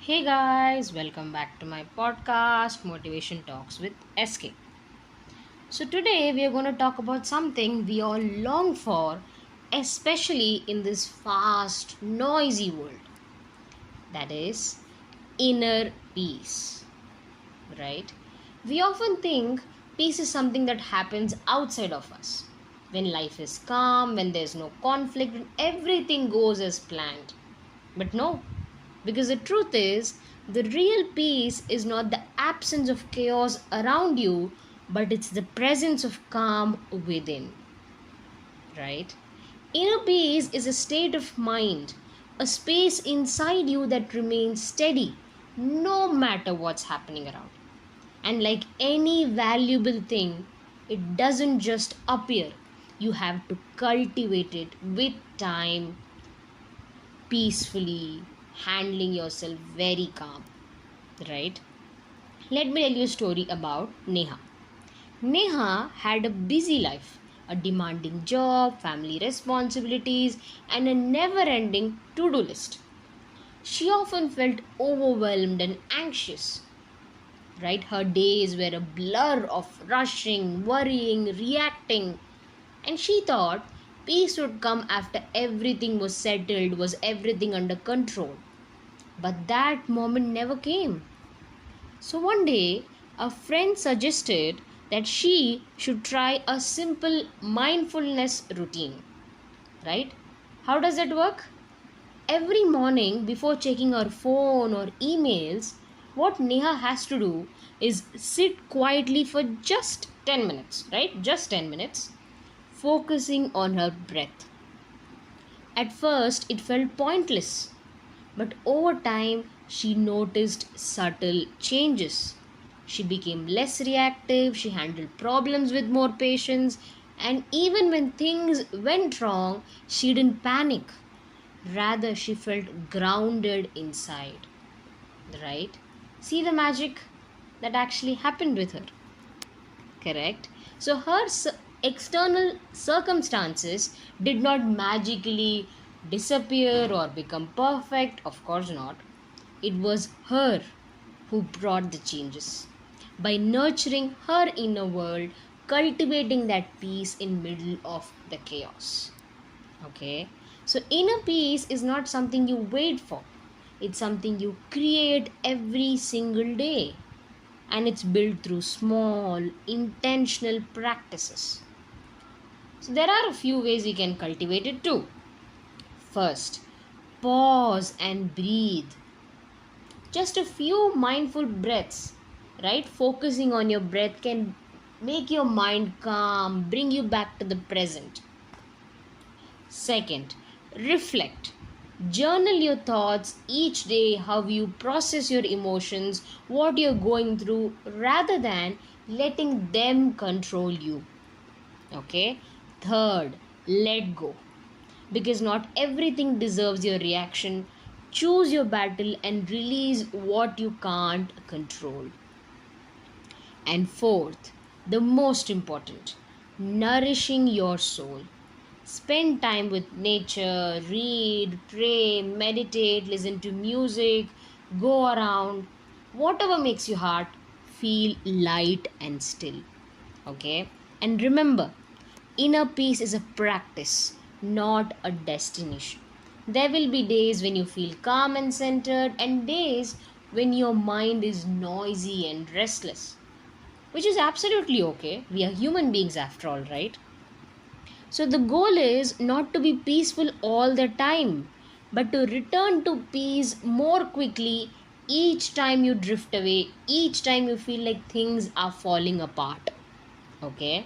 Hey guys, welcome back to my podcast Motivation Talks with SK. So today we are going to talk about something we all long for, especially in this fast, noisy world. That is inner peace, right? We often think peace is something that happens outside of us. When life is calm, when there's no conflict, when everything goes as planned. But no, because the truth is, the real peace is not the absence of chaos around you, but it's the presence of calm within, right? Inner peace is a state of mind, a space inside you that remains steady no matter what's happening around. And like any valuable thing, it doesn't just appear. You have to cultivate it with time, peacefully, handling yourself very calm, right? Let me tell you a story about Neha. Neha had a busy life, a demanding job, family responsibilities, and a never ending to do list. She often felt overwhelmed and anxious, right? Her days were a blur of rushing, worrying, reacting, and she thought peace would come after everything was settled, was everything under control. But that moment never came. So one day, a friend suggested that she should try a simple mindfulness routine, right? How does that work? Every morning before checking her phone or emails, what Neha has to do is sit quietly for just 10 minutes, right? Just 10 minutes, focusing on her breath. At first, it felt pointless, but over time, she noticed subtle changes. She became less reactive, she handled problems with more patience, and even when things went wrong, she didn't panic. Rather, she felt grounded inside. Right? See the magic that actually happened with her. Correct? So, her external circumstances did not magically disappear or become perfect. Of course not. It was her who brought the changes. By nurturing her inner world, cultivating that peace in middle of the chaos. Okay? So inner peace is not something you wait for. It's something you create every single day. And it's built through small, intentional practices. So there are a few ways we can cultivate it too. First, pause and breathe. Just a few mindful breaths, right? Focusing on your breath can make your mind calm, bring you back to the present. Second, reflect. Journal your thoughts each day, how you process your emotions, what you're going through, rather than letting them control you. Okay? Third, let go. Because not everything deserves your reaction. Choose your battle and release what you can't control. And fourth, the most important, nourishing your soul. Spend time with nature, read, pray, meditate, listen to music, go around. Whatever makes your heart feel light and still. Okay? And remember, inner peace is a practice, not a destination. There will be days when you feel calm and centered, and days when your mind is noisy and restless, which is absolutely okay. We are human beings after all, right? So the goal is not to be peaceful all the time, but to return to peace more quickly each time you drift away, each time you feel like things are falling apart. Okay?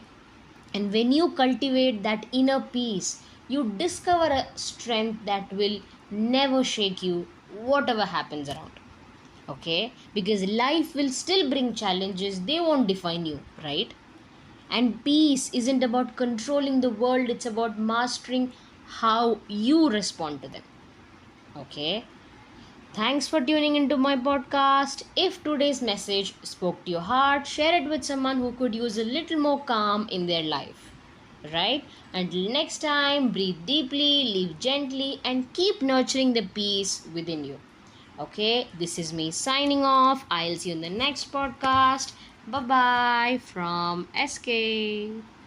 And when you cultivate that inner peace, you discover a strength that will never shake you, whatever happens around. Okay? Because life will still bring challenges, they won't define you, right? And peace isn't about controlling the world, it's about mastering how you respond to them. Okay? Thanks for tuning into my podcast. If today's message spoke to your heart, share it with someone who could use a little more calm in their life. Right? Until next time, breathe deeply, live gently, and keep nurturing the peace within you. Okay, this is me signing off. I'll see you in the next podcast. Bye bye from SK.